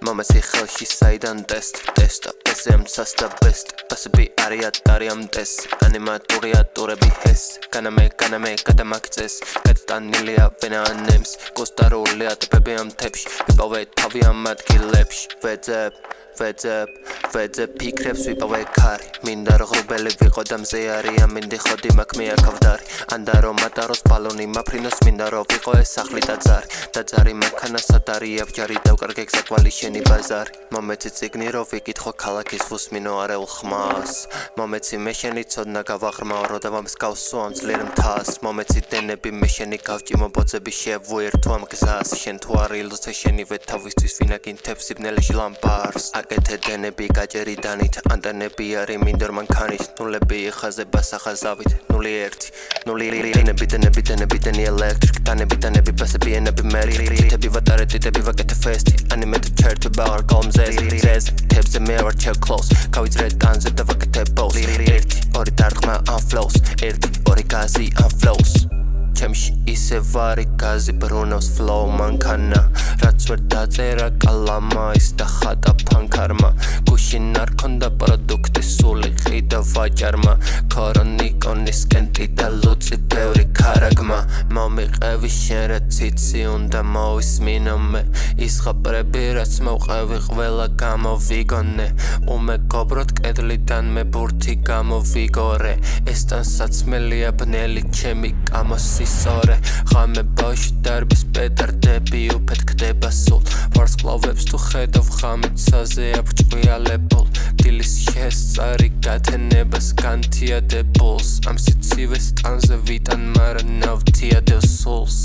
მომეცი ხელში საიდან ტესტა ესე ამცას და ბესტ პასები არიან ტესტ ანიმატორია ტურები ეს განამე გადამაგწეს გადატანილია ვენანემს გოსტარულია ტბები ამ თებში ვიპოვე თავი ამ ადგილებში ვეძებ ფიქრებს ვიპოვე ქარი მინდა რომ ღრუბელი ვიყო და მზე არიან მინდი ხოდი მაქვს მე აქავდარი ანდა რომ მატაროს ბალონი მაფრინოს მინდა რომ ვიყო ეს სახლი დაძარი მანქანა სადარი აბჯარი დავკარგე გზაკვალი შენი ბაზარი მომეცი ციგნი რომ ვიკითხო ქალაქის ვუსმინო არეულ ხმას მომეცი მე შენი ცოდნა გავაღრმაო რო დავამსგავსო ამ ძლიერ მთას მომეცი დენები მე შენი გავჭიმო ბოძები შევუერთო ამ გზას შენ თუ არ ილოცე შენივე თავისთვის ვინაგინთებს სიბნელეში ლამპარს აკეთე დენები გაჭერი დანით ანტენები არის მინდორ მანქანის ნულები ეხაზება სახაზავით 0-1 დენები ელექტრიკ დანები პასები ენები მერიტები ვატარეთები ვაკეთე ფესტი ანიმეტ ჩერტი ბაღარ გოლმზეს თებზე მე ვარ ჩერ კლოს გავიძრე ტანზე და ვაკეთე ბოს 1-2 დარტყმა ამ ფლოუს 1-2 გაზი ამ ფლოუს ჩემში ისე ვარი გაზი ბრუნავს ფლოუ მანქანა რაც ვერ დაწერა კალამაის და ხატა ფანქარმა გუშინ არ ქონდა პროდუქტი სული ყიდა ვაჭარმა ქორონიკონის კენტი და ლუცი ბევრი ქარაგმა მომიყევი შენ რა ციცი უნდა მოვისმინო მე ის ხაპრები რაც მოვყევი ყველა გამოვიგონე უმეგობროდ კედლიდან მე ბურთი გამოვიგორე ეს ტანსაცმელია ბნელი ჩემი გამოსისორე ღამე ბავშვი დარბის პეტარდები უფეთ ხდება სულ ვარსკვლავებს თუ ხედავ ღამეცაზე აბჭყიალებულ დილის შესწარი გათენებას განთიადებულს ამ სიცივეს ტანზე ვიტან მარა ნავთიადევ სულს